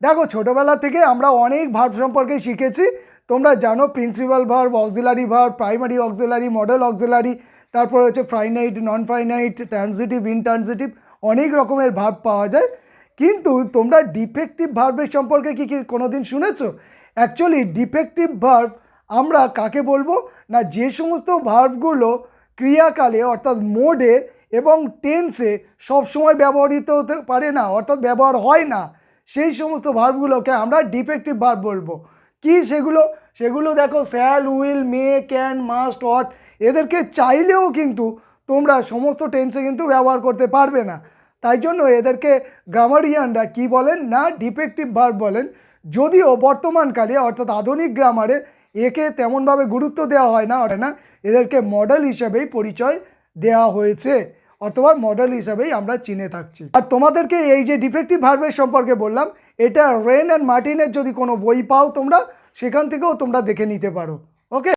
দেখো ছোটোবেলা থেকে আমরা অনেক ভার্ব সম্পর্কে শিখেছি। তোমরা জানো principal verb, auxiliary verb, primary auxiliary, modal auxiliary, তারপরে হচ্ছে finite, non finite, transitive, intransitive, অনেক রকমের ভার্ব পাওয়া যায়। কিন্তু তোমরা ডিফেক্টিভ ভার্বের সম্পর্কে কি কোনোদিন শুনেছো? অ্যাকচুয়ালি ডিফেক্টিভ ভার্ব আমরা কাকে বলবো না, যে সমস্ত ভার্বগুলো ক্রিয়াকালে অর্থাৎ মোডে এবং টেন্সে সবসময় ব্যবহৃত হতে পারে না, অর্থাৎ ব্যবহার হয় না, সেই সমস্ত ভার্বগুলোকে আমরা ডিফেক্টিভ ভার্ব বলবো। কি সেগুলো দেখো shall, will, may, can, must, what, এদেরকে চাইলেও কিন্তু তোমরা সমস্ত টেন্সে কিন্তু ব্যবহার করতে পারবে না। তাই জন্য এদেরকে গ্রামারিয়ানরা কি বলেন না ডিফেক্টিভ ভার্ব বলেন। যদিও বর্তমানকালে অর্থাৎ আধুনিক গ্রামারে একে তেমনভাবে গুরুত্ব দেওয়া হয় না, এদেরকে মডেল হিসেবেই পরিচয় দেওয়া হয়েছে, অথবা মডেল হিসাবেই আমরা চিনে থাকছি। আর তোমাদেরকে এই যে ডিফেক্টিভ ভার্বের সম্পর্কে বললাম, এটা রেন অ্যান্ড মার্টিনের যদি কোনো বই পাও তোমরা, সেখান থেকেও তোমরা দেখে নিতে পারো। ওকে।